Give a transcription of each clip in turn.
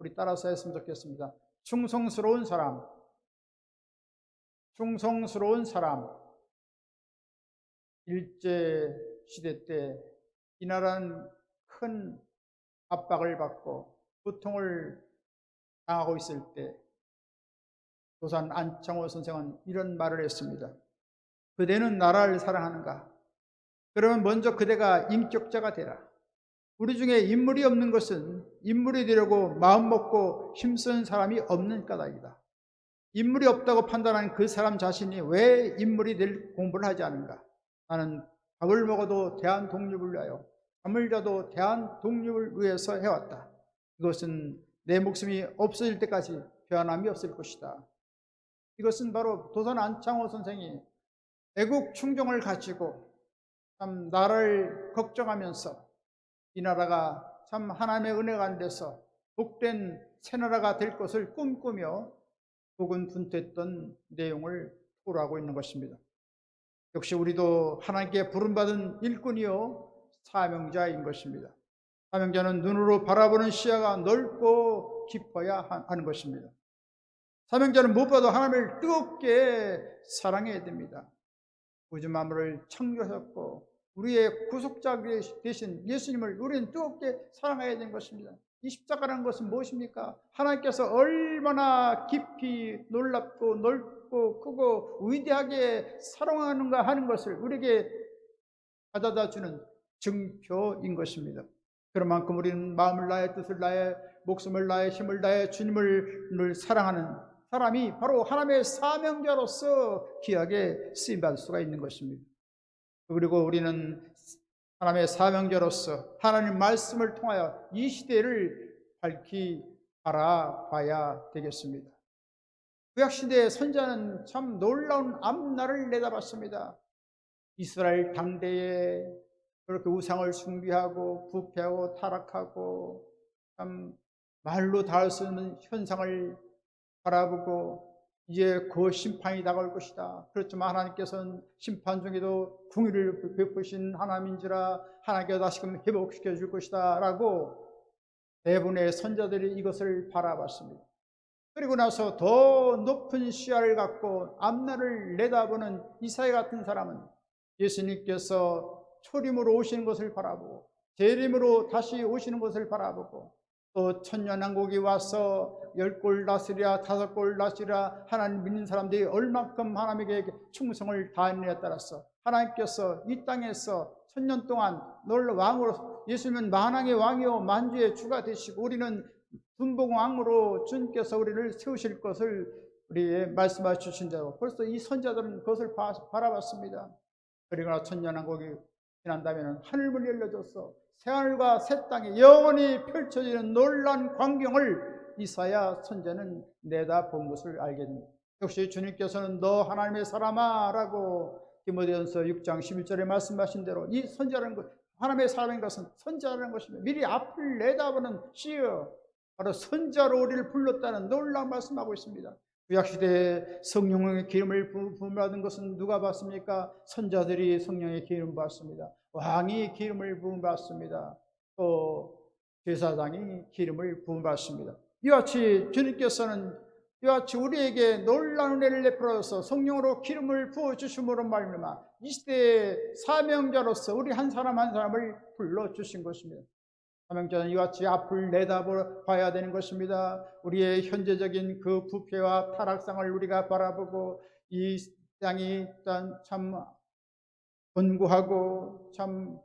우리 따라서 했으면 좋겠습니다. 충성스러운 사람, 충성스러운 사람. 일제 시대 때 이 나라는 큰 압박을 받고 고통을 당하고 있을 때 도산 안창호 선생은 이런 말을 했습니다. 그대는 나라를 사랑하는가? 그러면 먼저 그대가 인격자가 되라. 우리 중에 인물이 없는 것은 인물이 되려고 마음 먹고 힘쓴 사람이 없는 까닭이다. 인물이 없다고 판단하는 그 사람 자신이 왜 인물이 될 공부를 하지 않은가? 나는 밥을 먹어도 대한 독립을 위하여, 잠을 자도 대한 독립을 위해서 해왔다. 이것은 내 목숨이 없어질 때까지 변함이 없을 것이다. 이것은 바로 도산 안창호 선생이 애국 충정을 가지고 참 나라를 걱정하면서 이 나라가 참 하나님의 은혜가 안 돼서 복된 새나라가 될 것을 꿈꾸며 고군분투했던 내용을 토로하고 있는 것입니다. 역시 우리도 하나님께 부름받은 일꾼이요 사명자인 것입니다. 사명자는 눈으로 바라보는 시야가 넓고 깊어야 하는 것입니다. 사명자는 무엇보다도 하나님을 뜨겁게 사랑해야 됩니다. 우주 만물을 창조하셨고 우리의 구속자 되신 예수님을 우리는 뜨겁게 사랑해야 되는 것입니다. 이 십자가라는 것은 무엇입니까? 하나님께서 얼마나 깊이 놀랍고 넓고 크고 위대하게 사랑하는가 하는 것을 우리에게 가져다 주는 증표인 것입니다. 그런 만큼 우리는 마음을 다해 뜻을 다해 목숨을 다해 힘을 다해 주님을 사랑하는 사람이 바로 하나님의 사명자로서 귀하게 쓰임받을 수가 있는 것입니다. 그리고 우리는 하나님의 사명자로서 하나님 말씀을 통하여 이 시대를 밝히 바라봐야 되겠습니다. 구약시대의 선지자는 참 놀라운 앞날을 내다봤습니다. 이스라엘 당대에 그렇게 우상을 숭배하고 부패하고 타락하고 참 말로 닿을 수 없는 현상을 바라보고 이제 그 심판이 다가올 것이다. 그렇지만 하나님께서는 심판 중에도 궁의를 베푸신 하나님인지라 하나님께서 다시금 회복시켜 줄 것이다 라고 대부분의 선자들이 이것을 바라봤습니다. 그리고 나서 더 높은 시야를 갖고 앞날을 내다보는 이사야 같은 사람은 예수님께서 초림으로 오시는 것을 바라보고 재림으로 다시 오시는 것을 바라보고 또 천년왕국이 와서 10골 다스리라 5골 다스리라 하나님 믿는 사람들이 얼마큼 하나님에게 충성을 다했느냐에 따라서 하나님께서 이 땅에서 천년 동안 놀라 왕으로 예수님은 만왕의 왕이요 만주의 주가 되시고 우리는 분봉왕으로 주님께서 우리를 세우실 것을 우리에게 말씀해 주신 대로 벌써 이 선자들은 그것을 바라봤습니다. 그러나 천년왕국이 지난다면 하늘문이 열려져서 새하늘과 새 땅에 영원히 펼쳐지는 놀라운 광경을 이사야 선지자는 내다본 것을 알게 됩니다. 역시 주님께서는 너 하나님의 사람아 라고 디모데전서 6장 11절에 말씀하신 대로 이 선지자라는 것, 하나님의 사람인 것은 선지자라는 것입니다. 미리 앞을 내다보는 시여 바로 선지자로 우리를 불렀다는 놀라운 말씀하고 있습니다. 구약시대에 성령의 기름을 부음받은 것은 누가 받습니까? 선자들이 성령의 기름을 받습니다. 왕이 기름을 부음받습니다. 또 제사장이 기름을 부음받습니다. 이와 같이 주님께서는 이와 같이 우리에게 놀라운 은혜를 베풀어서 성령으로 기름을 부어주심으로 말미암아 이 시대의 사명자로서 우리 한 사람 한 사람을 불러주신 것입니다. 사명자는 이와 같이 앞을 내다봐야 되는 것입니다. 우리의 현재적인 그 부패와 타락상을 우리가 바라보고 이 땅이 참 곤고하고 참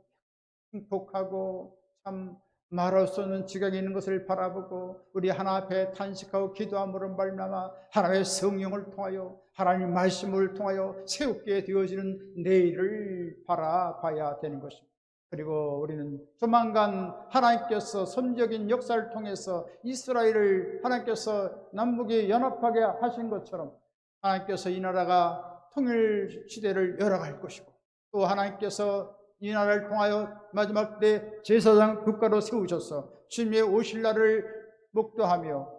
행복하고 참 말할 수 없는 지경에 있는 것을 바라보고 우리 하나 앞에 탄식하고 기도함으로 말미암아 하나님의 성령을 통하여 하나님의 말씀을 통하여 새롭게 되어지는 내일을 바라봐야 되는 것입니다. 그리고 우리는 조만간 하나님께서 선적인 역사를 통해서 이스라엘을 하나님께서 남북이 연합하게 하신 것처럼 하나님께서 이 나라가 통일 시대를 열어갈 것이고 또 하나님께서 이 나라를 통하여 마지막 때 제사장 국가로 세우셔서 주님의 오실 날을 목도하며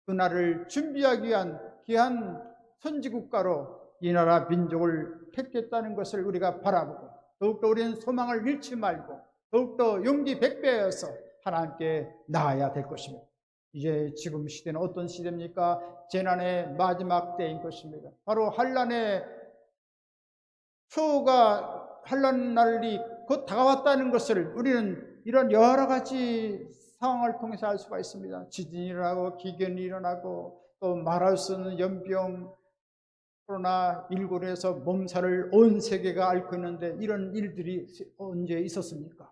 그 날을 준비하기 위한 귀한 선지국가로 이 나라 민족을 택했다는 것을 우리가 바라보고 더욱더 우리는 소망을 잃지 말고 더욱더 용기 백배하여서 하나님께 나아야 될 것입니다. 이제 지금 시대는 어떤 시대입니까? 재난의 마지막 때인 것입니다. 바로 한란의 한란 날이 곧 다가왔다는 것을 우리는 이런 여러 가지 상황을 통해서 알 수가 있습니다. 지진이 일어나고 기근이 일어나고 또 말할 수 없는 연병, 코로나19로 해서 몸살을 온 세계가 앓고 있는데 이런 일들이 언제 있었습니까?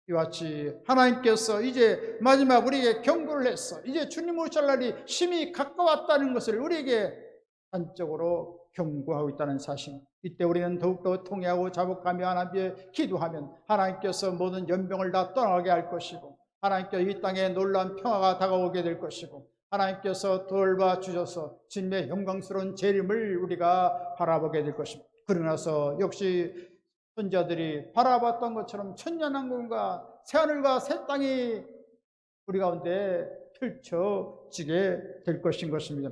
이와 같이 하나님께서 이제 마지막 우리에게 경고를 했어. 이제 주님 오실 날이 심히 가까웠다는 것을 우리에게 단적으로 경고하고 있다는 사실. 이때 우리는 더욱더 통회하고 자복하며 하나님께 기도하면 하나님께서 모든 연병을 다 떠나게 할 것이고, 하나님께서 이 땅에 놀라운 평화가 다가오게 될 것이고, 하나님께서 돌봐주셔서 주님의 영광스러운 재림을 우리가 바라보게 될 것입니다. 그러고 나서 역시 선지자들이 바라봤던 것처럼 천년왕국과 새하늘과 새 땅이 우리 가운데 펼쳐지게 될 것인 것입니다.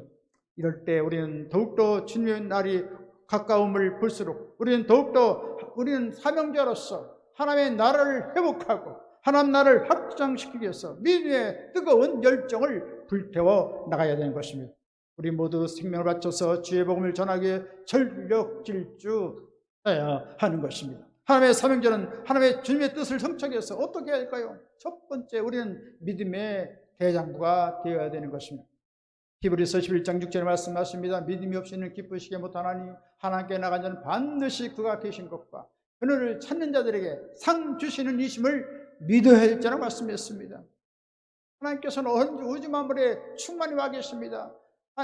이럴 때 우리는 더욱더 주님의 날이 가까움을 볼수록 우리는 사명자로서 하나님의 나라를 회복하고 하나님 나라를 확장시키기 위해서 믿음의 뜨거운 열정을 불태워 나가야 되는 것입니다. 우리 모두 생명을 바쳐서 주의 복음을 전하기 위해 전력 질주해야 하는 것입니다. 하나님의 사명자는 하나님의 주님의 뜻을 성취하기 위해서 어떻게 해야 할까요? 첫 번째, 우리는 믿음의 대장부가 되어야 되는 것입니다. 히브리서 11장 6절에 말씀하십니다. 믿음이 없이는 기쁘시게 못하나니 하나님께 나간 자는 반드시 그가 계신 것과 그를 찾는 자들에게 상 주시는 이심을 믿어야 할지라고 말씀했습니다. 하나님께서는 우주 만물에 충만히 와 계십니다.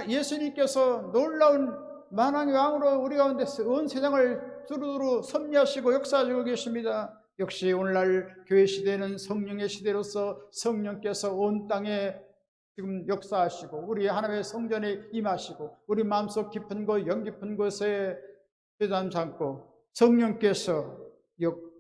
예수님께서 놀라운 만왕의 왕으로 우리 가운데 온 세상을 두루두루 섭리하시고 역사하시고 계십니다. 역시 오늘날 교회 시대는 성령의 시대로서 성령께서 온 땅에 지금 역사하시고 우리 하나님의 성전에 임하시고 우리 마음속 깊은 곳, 영 깊은 곳에 죄담 삼고 성령께서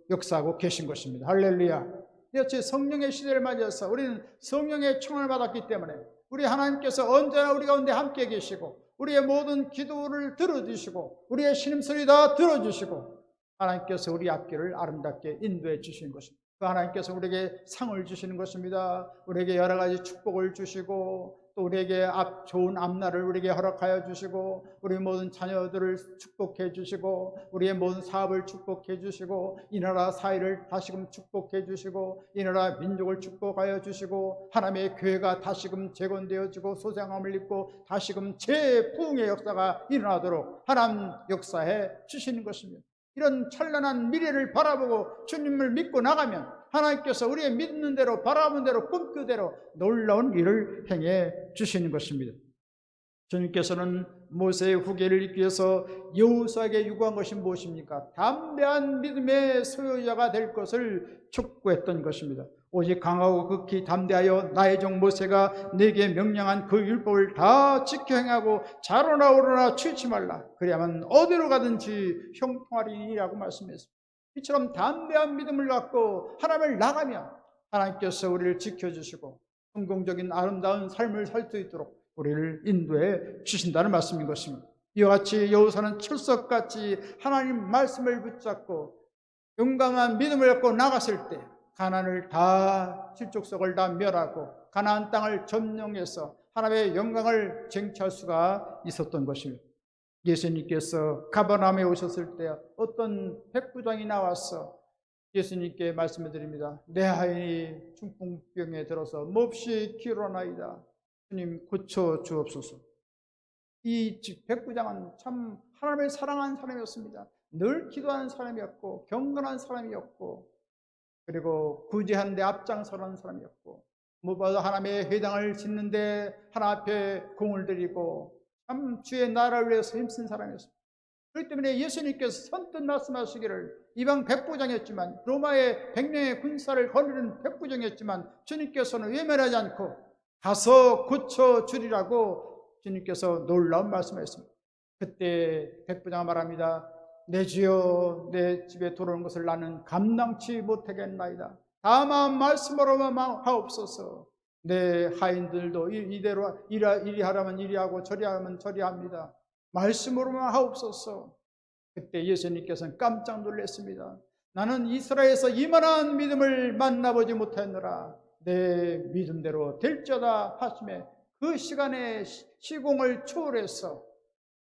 역사하고 계신 것입니다. 할렐루야. 이렇게 성령의 시대를 맞이해서 우리는 성령의 충만을 받았기 때문에 우리 하나님께서 언제나 우리 가운데 함께 계시고 우리의 모든 기도를 들어주시고 우리의 신음소리 다 들어주시고 하나님께서 우리 앞길을 아름답게 인도해 주시는 것입니다. 그 하나님께서 우리에게 상을 주시는 것입니다. 우리에게 여러 가지 축복을 주시고 또 우리에게 좋은 앞날을 우리에게 허락하여 주시고 우리 모든 자녀들을 축복해 주시고 우리의 모든 사업을 축복해 주시고 이 나라 사회를 다시금 축복해 주시고 이 나라 민족을 축복하여 주시고 하나님의 교회가 다시금 재건되어지고 소생함을 입고 다시금 재부흥의 역사가 일어나도록 하나님 역사해 주시는 것입니다. 이런 찬란한 미래를 바라보고 주님을 믿고 나가면 하나님께서 우리의 믿는 대로 바라본 대로 꿈꾸대로 놀라운 일을 행해 주시는 것입니다. 주님께서는 모세의 후계를 잇기 위해서 여호수아에게 요구한 것이 무엇입니까? 담대한 믿음의 소유자가 될 것을 촉구했던 것입니다. 오직 강하고 극히 담대하여 나의 종 모세가 내게 명령한 그 율법을 다 지켜 행하고 좌로나 우로나 치우치 말라. 그래야만 어디로 가든지 형통하리라고 말씀했습니다. 이처럼 담대한 믿음을 갖고 하나님을 나가면 하나님께서 우리를 지켜주시고 성공적인 아름다운 삶을 살 수 있도록 우리를 인도해 주신다는 말씀인 것입니다. 이와 같이 여호수아는 철석같이 하나님 말씀을 붙잡고 용감한 믿음을 갖고 나갔을 때 가나안을 다 실족석을 다 멸하고 가나안 땅을 점령해서 하나님의 영광을 쟁취할 수가 있었던 것입니다. 예수님께서 가버나움에 오셨을 때 어떤 백부장이 나와서 예수님께 말씀을 드립니다. 내 아이 중풍병에 들어서 몹시 기울어나이다. 주님 고쳐 주옵소서. 이 백부장은 참 하나님을 사랑하는 사람이었습니다. 늘 기도하는 사람이었고 경건한 사람이었고 그리고 구제하는 데 앞장서는 사람이었고 무엇보다 하나님의 회당을 짓는데 하나님 앞에 공을 들이고 참 주의 나라를 위해서 힘쓴 사람이었습니다. 그렇기 때문에 예수님께서 선뜻 말씀하시기를 이방 백부장이었지만 로마의 100명의 군사를 거느리는 백부장이었지만 주님께서는 외면하지 않고 가서 고쳐주리라고 주님께서 놀라운 말씀하셨습니다. 그때 백부장은 말합니다. 내 주여 내 집에 들어오는 것을 나는 감당치 못하겠나이다. 다만 말씀으로만 하옵소서. 내 하인들도 이대로 이리 하라면 이리 하고 저리 하면 저리 합니다. 말씀으로만 하옵소서. 그때 예수님께서는 깜짝 놀랐습니다. 나는 이스라엘에서 이만한 믿음을 만나보지 못했노라. 내 믿음대로 될지어다 하심에 그 시간에 시공을 초월해서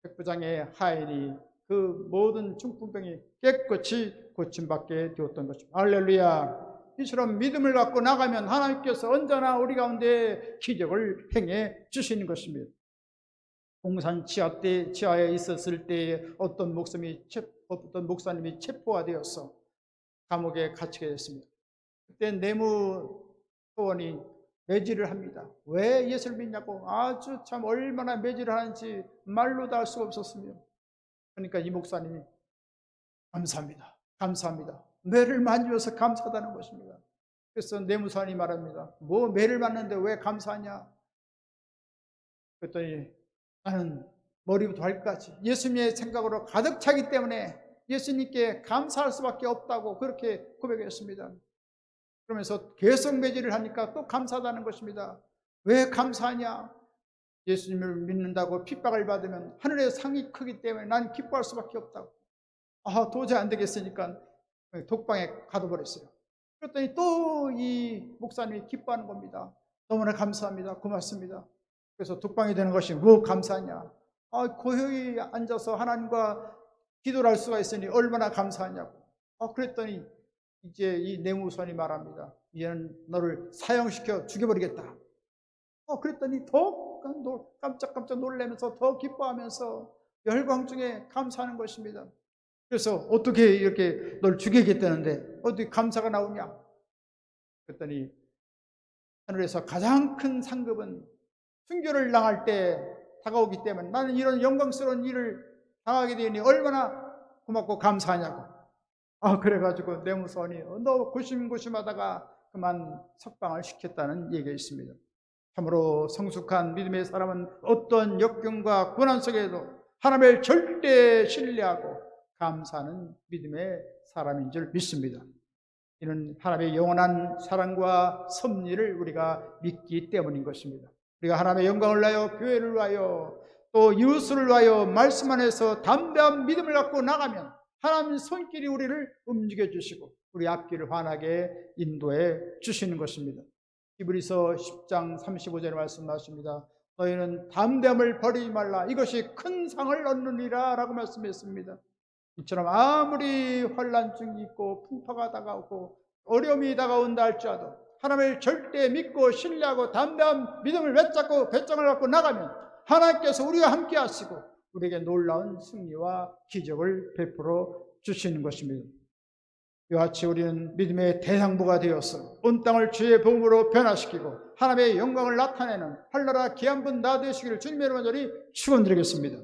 백부장의 하인이 그 모든 중풍병이 깨끗이 고침받게 되었던 것입니다. 할렐루야. 이처럼 믿음을 갖고 나가면 하나님께서 언제나 우리 가운데 기적을 행해 주시는 것입니다. 공산 지하에 있었을 때에 어떤 목사님이 체포가 되어서 감옥에 갇히게 됐습니다. 그때 내무소원이 매질을 합니다. 왜 예수를 믿냐고 아주 참 얼마나 매질을 하는지 말로도 할 수가 없었으며, 그러니까 이 목사님이 감사합니다. 감사합니다. 매를 만져서 감사하다는 것입니다. 그래서 내무사원이 말합니다. 뭐 매를 맞는데 왜 감사하냐? 그랬더니 나는 머리부터 발끝까지 예수님의 생각으로 가득 차기 때문에 예수님께 감사할 수밖에 없다고 그렇게 고백했습니다. 그러면서 계속 매질을 하니까 또 감사하다는 것입니다. 왜 감사하냐? 예수님을 믿는다고 핍박을 받으면 하늘의 상이 크기 때문에 난 기뻐할 수밖에 없다고. 도저히 안 되겠으니까 독방에 가둬버렸어요. 그랬더니 또 이 목사님이 기뻐하는 겁니다. 너무나 감사합니다. 고맙습니다. 그래서 독방이 되는 것이 뭐 감사하냐? 고요히 앉아서 하나님과 기도를 할 수가 있으니 얼마나 감사하냐고. 그랬더니 이제 이 내무선이 말합니다. 이제는 너를 사형시켜 죽여버리겠다. 그랬더니 더 깜짝깜짝 놀라면서 더 기뻐하면서 열광 중에 감사하는 것입니다. 그래서 어떻게 이렇게 널 죽이겠다는데 어떻게 감사가 나오냐? 그랬더니 하늘에서 가장 큰 상급은 순교를 당할 때 다가오기 때문에 나는 이런 영광스러운 일을 당하게 되니 얼마나 고맙고 감사하냐고. 그래가지고 내무선이 너 고심고심하다가 그만 석방을 시켰다는 얘기가 있습니다. 참으로 성숙한 믿음의 사람은 어떤 역경과 고난 속에도 하나님을 절대 신뢰하고 감사하는 믿음의 사람인 줄 믿습니다. 이는 하나님의 영원한 사랑과 섭리를 우리가 믿기 때문인 것입니다. 우리가 하나님의 영광을 위하여, 교회를 위하여, 또 이웃을 위하여 말씀 안에서 담대한 믿음을 갖고 나가면 하나님 손길이 우리를 움직여 주시고 우리 앞길을 환하게 인도해 주시는 것입니다. 히브리서 10장 35절에 말씀하십니다. 너희는 담대함을 버리지 말라. 이것이 큰 상을 얻느니라 라고 말씀했습니다. 이처럼 아무리 환난증이 있고 풍파가 다가오고 어려움이 다가온다 할지라도 하나님을 절대 믿고 신뢰하고 담대한 믿음을 붙잡고 배짱을 갖고 나가면 하나님께서 우리와 함께 하시고 우리에게 놀라운 승리와 기적을 베풀어 주시는 것입니다. 이와 같이 우리는 믿음의 대상부가 되어서 온 땅을 주의 복음으로 변화시키고 하나님의 영광을 나타내는 활나라 귀한 나 되시기를 주님의 이름으로 간절히 축원드리겠습니다.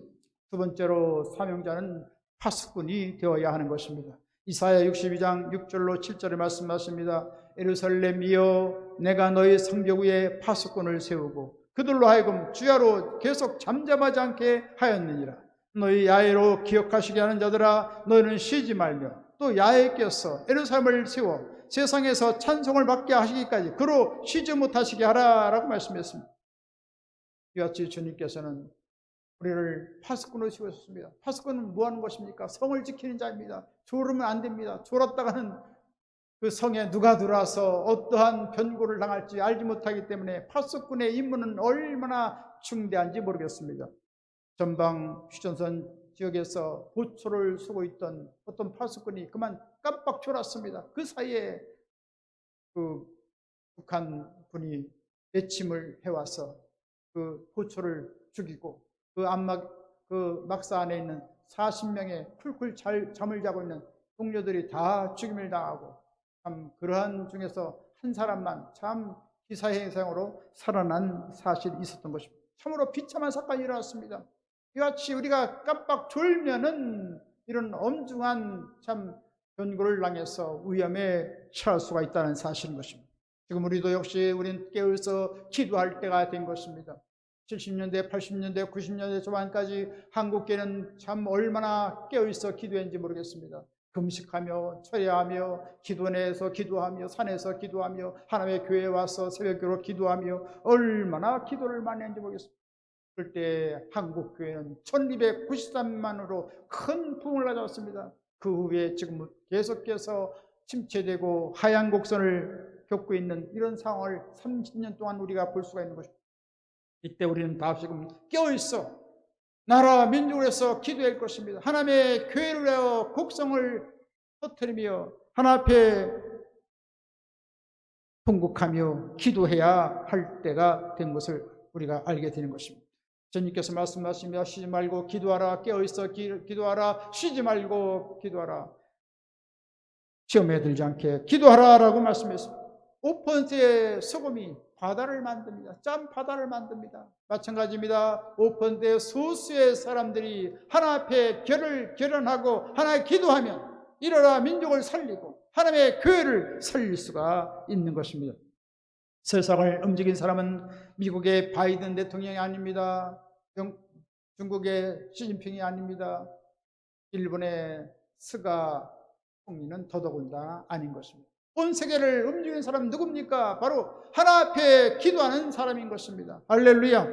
두 번째로 사명자는 파수꾼이 되어야 하는 것입니다. 이사야 62장 6절로 7절에 말씀하십니다. 예루살렘이여 내가 너희 성벽 위에 파수꾼을 세우고 그들로 하여금 주야로 계속 잠잠하지 않게 하였느니라. 너희 야외로 기억하시게 하는 자들아 너희는 쉬지 말며 또 야외에 껴서 예루살렘을 세워 세상에서 찬송을 받게 하시기까지 그로 쉬지 못하시게 하라 라고 말씀했습니다. 이와 같이 주님께서는 우리를 파수꾼으로 세우셨습니다. 파수꾼은 뭐 하는 것입니까? 성을 지키는 자입니다. 졸으면 안 됩니다. 졸았다가는 그 성에 누가 들어와서 어떠한 변고를 당할지 알지 못하기 때문에 파수꾼의 임무는 얼마나 중대한지 모르겠습니다. 전방 휴전선 지역에서 보초를 쓰고 있던 어떤 파수꾼이 그만 깜빡 졸았습니다. 그 사이에 그 북한 분이 내침을 해와서 그 보초를 죽이고 그 막사 안에 있는 40명의 쿨쿨 잠을 자고 있는 동료들이 다 죽임을 당하고 참 그러한 중에서 한 사람만 참 기사회생으로 살아난 사실이 있었던 것입니다. 참으로 비참한 사건이 일어났습니다. 이같이 우리가 깜빡 졸면은 이런 엄중한 참 변고를 당해서 위험에 처할 수가 있다는 사실인 것입니다. 지금 우리도 역시 우리는 깨어서 기도할 때가 된 것입니다. 70년대, 80년대, 90년대 초반까지 한국교회는 참 얼마나 깨어있어 기도했는지 모르겠습니다. 금식하며 철야하며 기도 내에서 기도하며 산에서 기도하며 하나님의 교회에 와서 새벽기도로 기도하며 얼마나 기도를 많이 했는지 모르겠습니다. 그때 한국교회는 1293만으로 큰 부흥을 가져왔습니다. 그 후에 지금 계속해서 침체되고 하얀 곡선을 겪고 있는 이런 상황을 30년 동안 우리가 볼 수가 있는 것입니다. 이때 우리는 다시금 깨어있어 나라 민족을 위해서 기도해야 할 것입니다. 하나님의 교회를 위하여 곡성을 터뜨리며 하나님 앞에 통곡하며 기도해야 할 때가 된 것을 우리가 알게 되는 것입니다. 주님께서 말씀하시며 쉬지 말고 기도하라, 깨어있어 기도하라, 쉬지 말고 기도하라, 시험에 들지 않게 기도하라라고 말씀했습니다. 5%의 소금이 바다를 만듭니다. 짠 바다를 만듭니다. 마찬가지입니다. 5%의 소수의 사람들이 하나님 앞에 결연하고 하나님 기도하면 이러라 민족을 살리고 하나님의 교회를 살릴 수가 있는 것입니다. 세상을 움직인 사람은 미국의 바이든 대통령이 아닙니다. 중국의 시진핑이 아닙니다. 일본의 스가 총리는 더더군다나 아닌 것입니다. 온 세계를 움직이는 사람은 누굽니까? 바로 하나님 앞에 기도하는 사람인 것입니다. 할렐루야.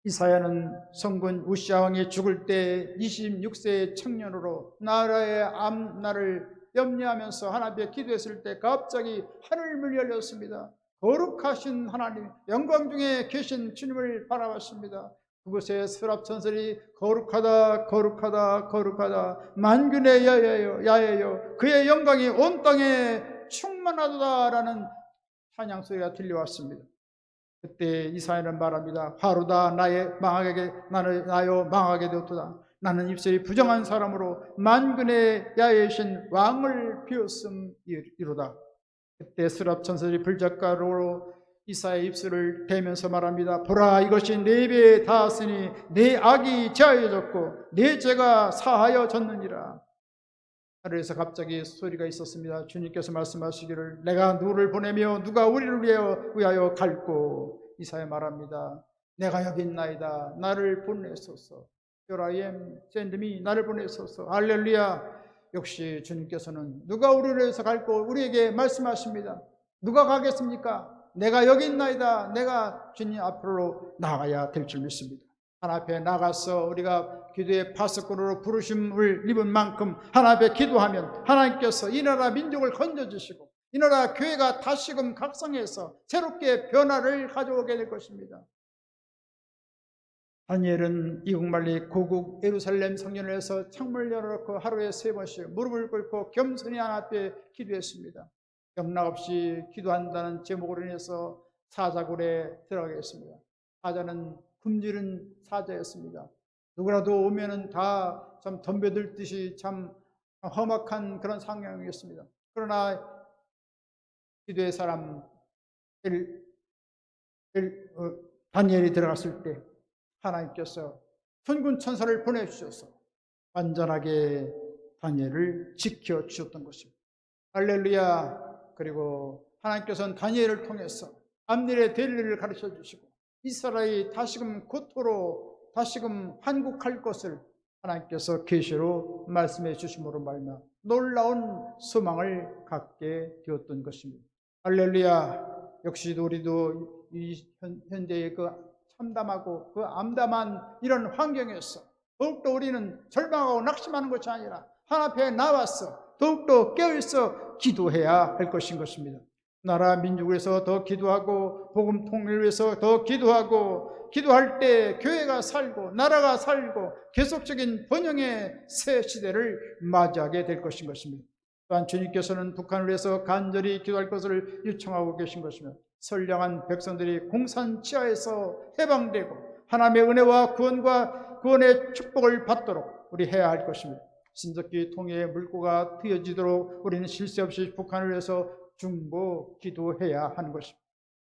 이사야는 성군 우시아 왕이 죽을 때 26세의 청년으로 나라의 앞날을 염려하면서 하나님 앞에 기도했을 때 갑자기 하늘문이 열렸습니다. 거룩하신 하나님, 영광 중에 계신 주님을 바라봤습니다. 그곳에 서랍천사들이 거룩하다 거룩하다 거룩하다 만군의 야외여 그의 영광이 온 땅에 충만하도다라는 찬양 소리가 들려왔습니다. 그때 이사야는 말합니다. 하루다 나의 망하게 나여 망하게 되었도다. 나는 입술이 부정한 사람으로 만군의 야외이신 왕을 비웃음이로다. 그때 스랍천사들이 불젓가락으로 이사야의 입술을 대면서 말합니다. 보라, 이것이 내 입에 닿았으니 내 악이 제하여졌고 내 죄가 사하여졌느니라. 하늘에서 갑자기 소리가 있었습니다. 주님께서 말씀하시기를 내가 누구를 보내며 누가 우리를 위하여 갈고. 이사야 말합니다. 내가 여기 있나이다. 나를 보내소서. Here I am, send me. 나를 보내소서. 할렐루야. 역시 주님께서는 누가 우리를 위해서 갈고 우리에게 말씀하십니다. 누가 가겠습니까? 내가 여기 있나이다. 내가 주님 앞으로 나가야 될 줄 믿습니다. 하나님 앞에 나가서 우리가 기도의 파수꾼으로 부르심을 입은 만큼 하나님 앞에 기도하면 하나님께서 이 나라 민족을 건져주시고 이 나라 교회가 다시금 각성해서 새롭게 변화를 가져오게 될 것입니다. 다니엘은 이국말리 고국 예루살렘 성전을 해서 창문을 열어놓고 하루에 3번씩 무릎을 꿇고 겸손히 하나님 앞에 기도했습니다. 영락없이 기도한다는 제목으로 인해서 사자굴에 들어가겠습니다. 사자는 굶주린 사자였습니다. 누구라도 오면은 다 참 덤벼들듯이 참 험악한 그런 상황이었습니다. 그러나 기도의 사람 다니엘이 들어갔을 때 하나님께서 천군 천사를 보내주셔서 완전하게 다니엘을 지켜주셨던 것입니다. 할렐루야. 그리고 하나님께서는 다니엘을 통해서 암닐의 대리를 가르쳐 주시고 이스라엘이 다시금 고토로 다시금 한국할 것을 하나님께서 계시로 말씀해 주심으로 말미암아 놀라운 소망을 갖게 되었던 것입니다. 할렐루야. 역시 우리도 이 현재의 그 참담하고 그 암담한 이런 환경에서 더욱더 우리는 절망하고 낙심하는 것이 아니라 하나님 앞에 나와서 더욱더 깨어있어 기도해야 할 것인 것입니다. 나라 민족을 위해서 더 기도하고 복음 통일을 위해서 더 기도하고 기도할 때 교회가 살고 나라가 살고 계속적인 번영의 새 시대를 맞이하게 될 것인 것입니다. 또한 주님께서는 북한을 위해서 간절히 기도할 것을 요청하고 계신 것이며 선량한 백성들이 공산 치하에서 해방되고 하나님의 은혜와 구원의 축복을 받도록 우리 해야 할 것입니다. 신석기 통일의 물꼬가 트여지도록 우리는 쉴 새 없이 북한을 위해서 중보 기도해야 하는 것입니다.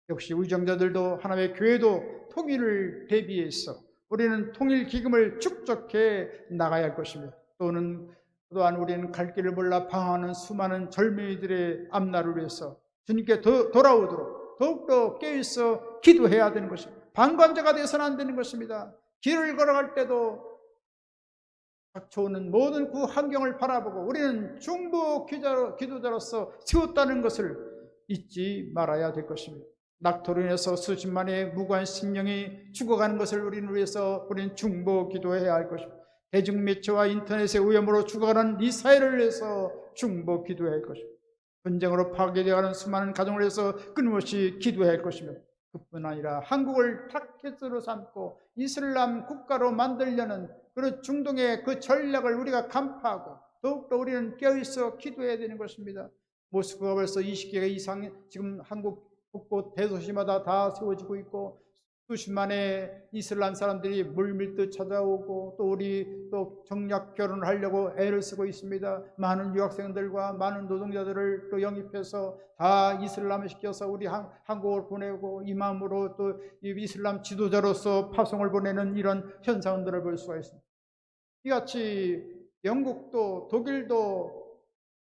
역시 의정자들도 하나님의 교회도 통일을 대비해서 우리는 통일 기금을 축적해 나가야 할 것입니다. 또한 우리는 갈 길을 몰라 방황하는 수많은 젊은이들의 앞날을 위해서 주님께 돌아오도록 더욱더 깨어있어 기도해야 되는 것입니다. 방관자가 되어서는 안 되는 것입니다. 길을 걸어갈 때도 닥쳐오는 모든 그 환경을 바라보고 우리는 중보 기도자로서 세웠다는 것을 잊지 말아야 될 것입니다. 낙토로 인해서 수십만의 무고한 생명이 죽어가는 것을 우리는 중보 기도해야 할 것입니다. 대중매체와 인터넷의 오염으로 죽어가는 이 사회를 위해서 중보 기도해야 할 것입니다. 전쟁으로 파괴되어가는 수많은 가정을 위해서 끊임없이 기도해야 할 것이며, 그뿐 아니라 한국을 타켓으로 삼고 이슬람 국가로 만들려는 그런 중동의 그 전략을 우리가 간파하고 더욱더 우리는 깨어있어 기도해야 되는 것입니다. 모스크바가 벌써 20개 이상 지금 한국 곳곳 대도시마다 다 세워지고 있고, 수십만의 이슬람 사람들이 물밀듯 찾아오고, 또 우리 또 정략 결혼을 하려고 애를 쓰고 있습니다. 많은 유학생들과 많은 노동자들을 또 영입해서 다 이슬람을 시켜서 우리 한국을 보내고, 이 마음으로 또 이슬람 지도자로서 파송을 보내는 이런 현상들을 볼 수가 있습니다. 이같이 영국도 독일도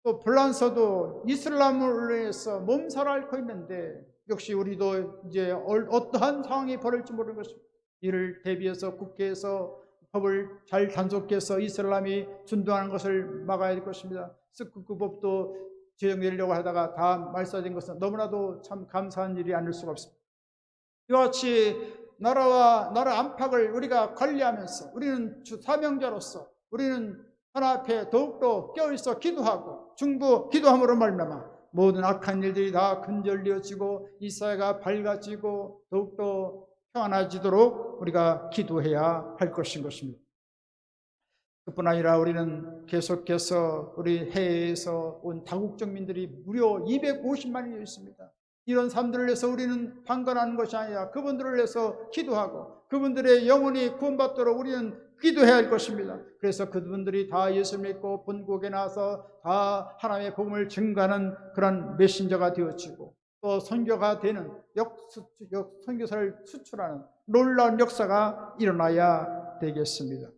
또 프랑스도 이슬람을 위해서 몸살을 앓고 있는데, 역시 우리도 이제 어떠한 상황이 벌어질지 모르는 것입니다. 이를 대비해서 국회에서 법을 잘 단속해서 이슬람이 준동하는 것을 막아야 될 것입니다. 스쿠크 법도 제정되려고 하다가 다 말살된 것은 너무나도 참 감사한 일이 아닐 수가 없습니다. 이와 같이 나라 안팎을 우리가 관리하면서 우리는 사명자로서 우리는 하나 앞에 더욱더 깨어있어 기도하고 중보 기도함으로 말미암아 모든 악한 일들이 다 근절되어지고 이 사회가 밝아지고 더욱더 평안해지도록 우리가 기도해야 할 것인 것입니다. 그뿐 아니라 우리는 계속해서 우리 해외에서 온 다국적민들이 무려 250만이 있습니다. 이런 사람들을 위해서 우리는 방관하는 것이 아니라 그분들을 위해서 기도하고 그분들의 영혼이 구원받도록 우리는 기도해야 할 것입니다. 그래서 그분들이 다 예수 믿고 본국에 나와서 다 하나님의 복음을 증거하는 그런 메신저가 되어지고, 또 선교가 되는 선교사를 수출하는 놀라운 역사가 일어나야 되겠습니다.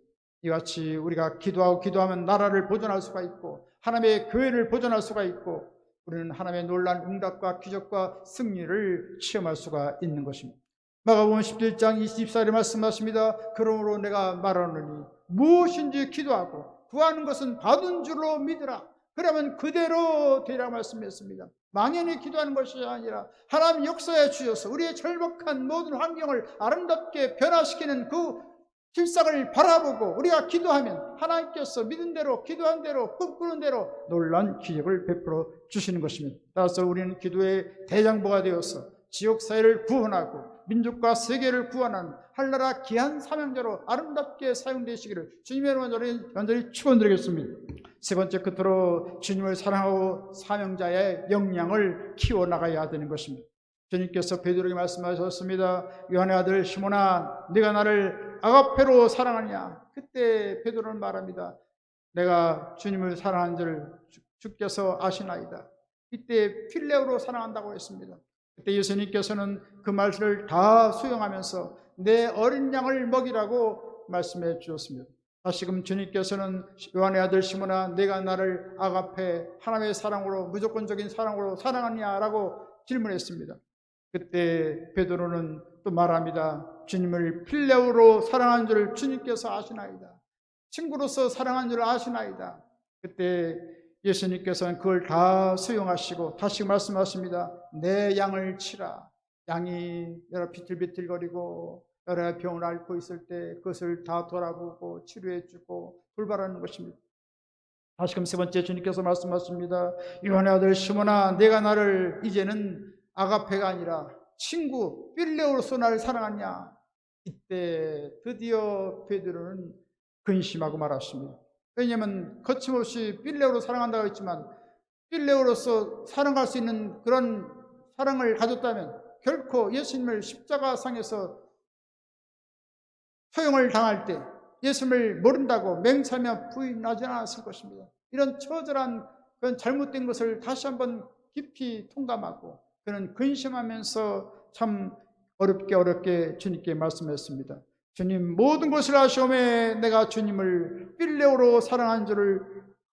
이같이 우리가 기도하면 나라를 보존할 수가 있고 하나님의 교회를 보존할 수가 있고, 우리는 하나님의 놀라운 응답과 기적과 승리를 체험할 수가 있는 것입니다. 마가복음 17장 24절에 말씀하십니다. 그러므로 내가 말하노니 무엇인지 기도하고 구하는 것은 받은 줄로 믿으라. 그러면 그대로 되리라 말씀했습니다. 망연히 기도하는 것이 아니라 하나님 역사에 주셔서 우리의 절박한 모든 환경을 아름답게 변화시키는 그 실상을 바라보고 우리가 기도하면 하나님께서 믿은 대로 기도한 대로 꿈꾸는 대로 놀라운 기적을 베풀어 주시는 것입니다. 따라서 우리는 기도의 대장부가 되어서 지역사회를 구원하고 민족과 세계를 구원하는 한나라 귀한 사명자로 아름답게 사용되시기를 주님의 이름으로 간절히 축원드리겠습니다. 세 번째, 끝으로 주님을 사랑하고 사명자의 역량을 키워나가야 되는 것입니다. 주님께서 베드로에게 말씀하셨습니다. 요한의 아들 시몬아, 네가 나를 아가페로 사랑하냐? 그때 베드로는 말합니다. 내가 주님을 사랑하는 줄 주께서 아시나이다. 이때 필레오로 사랑한다고 했습니다. 그때 예수님께서는 그 말씀을 다 수용하면서 내 어린 양을 먹이라고 말씀해 주셨습니다. 다시금 주님께서는 요한의 아들 시몬아, 내가 나를 아가페 하나님의 사랑으로 무조건적인 사랑으로 사랑하냐라고 질문했습니다. 그때 베드로는 또 말합니다. 주님을 필레오로 사랑한 줄 주님께서 아시나이다. 친구로서 사랑한 줄 아시나이다. 그때 예수님께서는 그걸 다 수용하시고 다시 말씀하십니다. 내 양을 치라. 양이 여러 비틀비틀거리고 여러 병을 앓고 있을 때 그것을 다 돌아보고 치료해주고 돌발하는 것입니다. 다시금 세 번째, 주님께서 말씀하십니다. 요한의 아들 시몬아, 내가 나를 이제는 아가페가 아니라 친구 필레오로서 나를 사랑하냐? 이때 드디어 베드로는 근심하고 말았습니다. 왜냐하면 거침없이 필레오로 사랑한다고 했지만 필레오로서 사랑할 수 있는 그런 사랑을 가졌다면 결코 예수님을 십자가상에서 소형을 당할 때 예수님을 모른다고 맹세하며 부인하지 않았을 것입니다. 이런 처절한 그런 잘못된 것을 다시 한번 깊이 통감하고 그는 근심하면서 참 어렵게 주님께 말씀했습니다. 주님, 모든 것을 아시오매 내가 주님을 필레오로 사랑한 줄을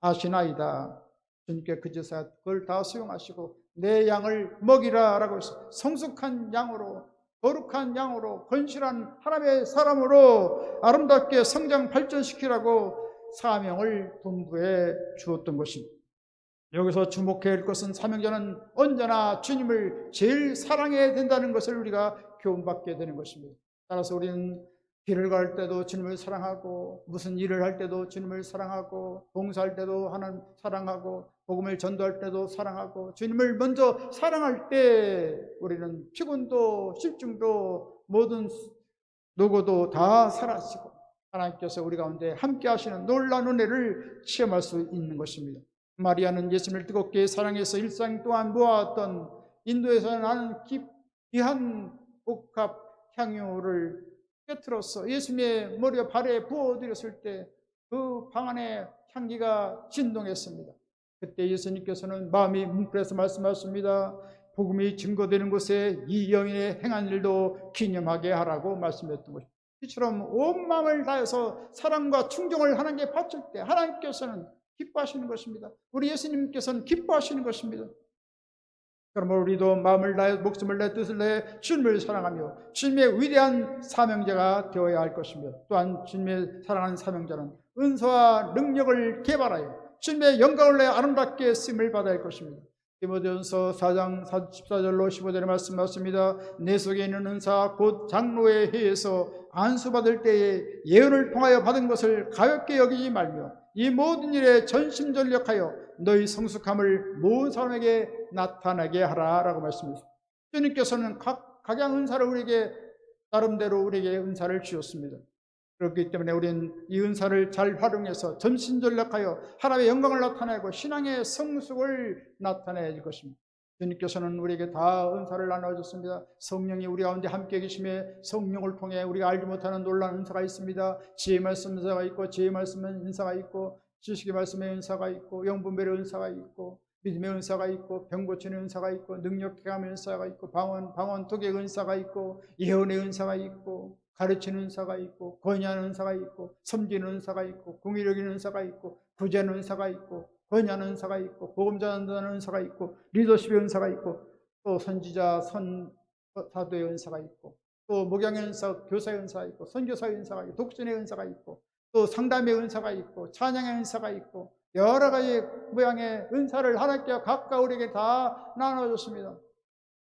아시나이다. 주님께 그제서야 그걸 다 수용하시고 내 양을 먹이라 라고 해서 성숙한 양으로 거룩한 양으로 건실한 하나님의 사람으로 아름답게 성장 발전시키라고 사명을 분부해 주었던 것입니다. 여기서 주목해야 할 것은 사명자는 언제나 주님을 제일 사랑해야 된다는 것을 우리가 교훈받게 되는 것입니다. 따라서 우리는 길을 갈 때도 주님을 사랑하고 무슨 일을 할 때도 주님을 사랑하고 봉사할 때도 하나님 사랑하고 복음을 전도할 때도 사랑하고 주님을 먼저 사랑할 때 우리는 피곤도 실증도 모든 노고도 다 사라지고 하나님께서 우리 가운데 함께 하시는 놀라운 은혜를 체험할 수 있는 것입니다. 마리아는 예수님을 뜨겁게 사랑해서 일생 동안 모아왔던 인도에서 나는 귀한 옥합 향유를 깨트려서 예수님의 머리와 발에 부어드렸을 때 그 방 안에 향기가 진동했습니다. 그때 예수님께서는 마음이 뭉클해서 말씀하셨습니다. 복음이 증거되는 곳에 이 영인의 행한 일도 기념하게 하라고 말씀했던 것입니다. 이처럼 온 마음을 다해서 사랑과 충정을 하나님께 바칠 때 하나님께서는 기뻐하시는 것입니다. 우리 예수님께서는 기뻐하시는 것입니다. 그러므로 우리도 마음을 다해 목숨을 내 뜻을 내 주님을 사랑하며 주님의 위대한 사명자가 되어야 할 것이며 또한 주님의 사랑하는 사명자는 은사와 능력을 개발하여 주님의 영광을 내 아름답게 쓰임을 받아야 할 것입니다. 디모데전서 4장 14절로 15절에 말씀하십니다. 내 속에 있는 은사 곧 장로의 회에서 안수받을 때에 예언을 통하여 받은 것을 가볍게 여기지 말며 이 모든 일에 전심전력하여 너희 성숙함을 모든 사람에게 나타나게 하라라고 말씀하셨습니다. 주님께서는 각양 은사를 우리에게 나름대로 우리에게 은사를 주셨습니다. 그렇기 때문에 우리는 이 은사를 잘 활용해서 전심전력하여 하나님의 영광을 나타내고 신앙의 성숙을 나타내야 할 것입니다. 주님께서는 우리에게 다 은사를 나눠줬습니다. 성령이 우리 가운데 함께 계심에 성령을 통해 우리가 알지 못하는 놀라운 은사가 있습니다. 지혜의 말씀 은사가 있고 지혜의 말씀의 은사가 있고 지식의 말씀의 은사가 있고 영분별의 은사가 있고 믿음의 은사가 있고 병 고치는 은사가 있고 능력케 하는 은사가 있고 방언 독의 은사가 있고 예언의 은사가 있고 가르치는 은사가 있고 권위하는 은사가 있고 섬기는 은사가 있고 공의력 있는 은사가 있고 구제하는 은사가 있고 권위하는 은사가 있고 복음 전하는 은사가 있고 리더십의 은사가 있고 또 선지자 사도의 은사가 있고 또 목양의 은사, 교사의 은사가 있고 선교사의 은사가 있고 독전의 은사가 있고 또 상담의 은사가 있고 찬양의 은사가 있고 여러 가지 모양의 은사를 하나님께 각각 우리에게 다 나눠줬습니다.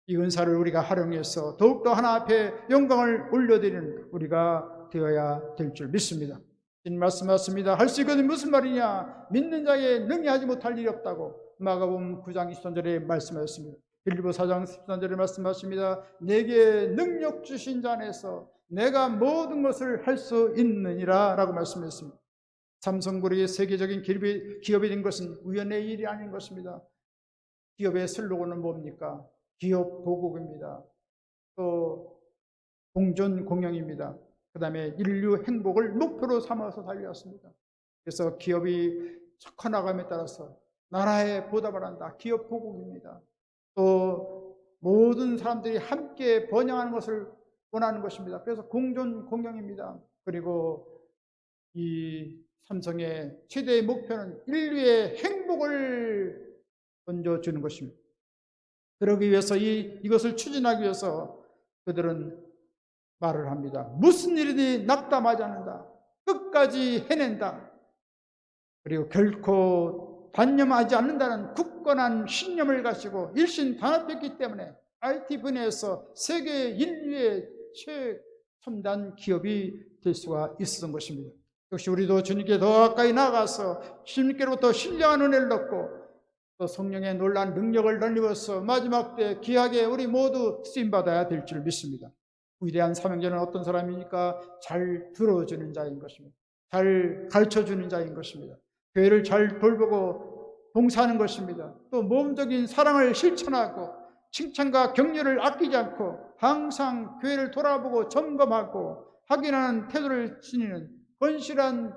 이 은사를 우리가 활용해서 더욱더 하나 앞에 영광을 올려드리는 우리가 되어야 될 줄 믿습니다. 주님 말씀하셨습니다. 할 수 있거든 무슨 말이냐? 믿는 자에게 능히 하지 못할 일이 없다고 마가복음 9장 23절에 말씀하셨습니다. 빌립보 4장 13절에 말씀하십니다. 내게 능력 주신 자 안에서 내가 모든 것을 할 수 있느니라 라고 말씀했습니다. 삼성그룹이 세계적인 기업이 된 것은 우연의 일이 아닌 것입니다. 기업의 슬로건은 뭡니까? 기업 보국입니다. 또 공존 공영입니다. 그 다음에 인류 행복을 목표로 삼아서 달려왔습니다. 그래서 기업이 커나감에 따라서 나라에 보답을 한다. 기업 보국입니다. 또 모든 사람들이 함께 번영하는 것을 원하는 것입니다. 그래서 공존 공영입니다. 그리고 이 삼성의 최대의 목표는 인류의 행복을 던져주는 것입니다. 그러기 위해서 이것을 추진하기 위해서 그들은 말을 합니다. 무슨 일이든 낙담하지 않는다. 끝까지 해낸다. 그리고 결코 단념하지 않는다는 굳건한 신념을 가지고 일신 단합했기 때문에 IT 분야에서 세계 인류의 최첨단 기업이 될 수가 있었던 것입니다. 역시 우리도 주님께 더 가까이 나가서 주님께로부터 신령한 은혜를 얻고 또 성령의 놀라운 능력을 널리워서 마지막 때 귀하게 우리 모두 쓰임받아야 될 줄 믿습니다. 위대한 사명자는 어떤 사람이니까 잘 들어주는 자인 것입니다. 잘 가르쳐주는 자인 것입니다. 교회를 잘 돌보고 봉사하는 것입니다. 또 모험적인 사랑을 실천하고 칭찬과 격려를 아끼지 않고 항상 교회를 돌아보고 점검하고 확인하는 태도를 지니는 건실한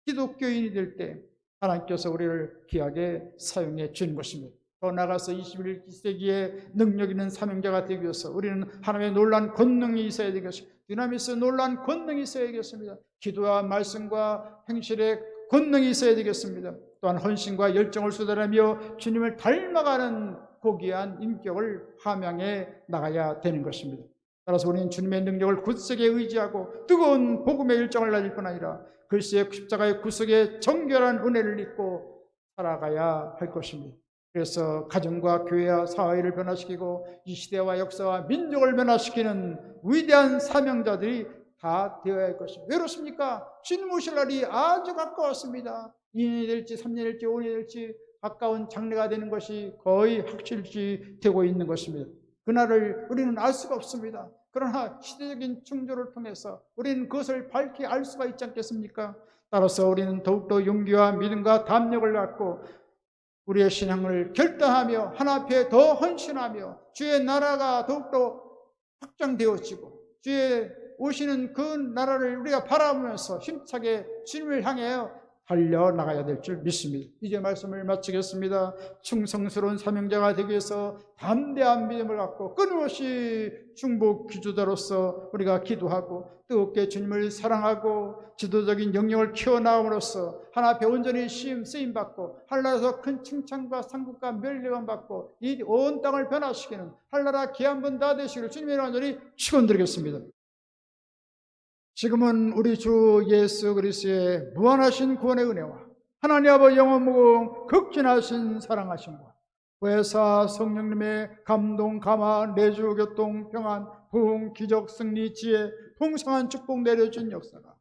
기독교인이 될 때 하나님께서 우리를 귀하게 사용해 주는 것입니다. 더 나아가서 21세기에 능력 있는 사명자가 되기 위해서 우리는 하나님의 놀라운 권능이 있어야 되겠습니다. dynamis 놀라운 권능이 있어야겠습니다. 기도와 말씀과 행실의 권능이 있어야 되겠습니다. 또한 헌신과 열정을 쏟아내며 주님을 닮아가는 고귀한 인격을 함양해 나가야 되는 것입니다. 따라서 우리는 주님의 능력을 굳세게 의지하고 뜨거운 복음의 열정을 가질 뿐 아니라 그리스도의 십자가의 구속에 정결한 은혜를 입고 살아가야 할 것입니다. 그래서 가정과 교회와 사회를 변화시키고 이 시대와 역사와 민족을 변화시키는 위대한 사명자들이 다 되어야 할 것입니다. 왜 그렇습니까? 주님 오실 날이 아주 가까웠습니다. 2년이 될지 3년이 될지 5년이 될지 가까운 장래가 되는 것이 거의 확실시 되고 있는 것입니다. 그날을 우리는 알 수가 없습니다. 그러나 시대적인 충조를 통해서 우리는 그것을 밝히 알 수가 있지 않겠습니까? 따라서 우리는 더욱더 용기와 믿음과 담력을 갖고 우리의 신앙을 결단하며 하나 앞에 더 헌신하며 주의 나라가 더욱더 확장되어지고 주의 오시는 그 나라를 우리가 바라보면서 힘차게 주님을 향해 달려나가야 될 줄 믿습니다. 이제 말씀을 마치겠습니다. 충성스러운 사명자가 되기 위해서 담대한 믿음을 갖고 끊임없이 중보 기도자로서 우리가 기도하고 뜨겁게 주님을 사랑하고 지도적인 영역을 키워나감으로써 하나 앞에 온전히 쓰임받고 하늘나라에서 큰 칭찬과 상급과 멸례만 받고 이 온 땅을 변화시키는 하늘나라 기한분 다 되시기를 주님의 완전히 축원드리겠습니다. 지금은 우리 주 예수 그리스도의 무한하신 구원의 은혜와 하나님 아버지 영원무궁 극진하신 사랑하심과 회사 성령님의 감동 감화 내주 교통 평안 부흥 기적 승리 지혜 풍성한 축복 내려준 역사가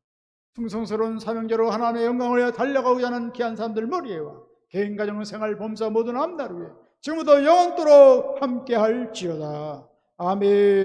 충성스러운 사명자로 하나님의 영광을 위해 달려가고자 하는 귀한 사람들 머리에와 개인 가정 생활 범사 모든 앞날 위해 지금부터 영원토록 함께할지어다. 아멘.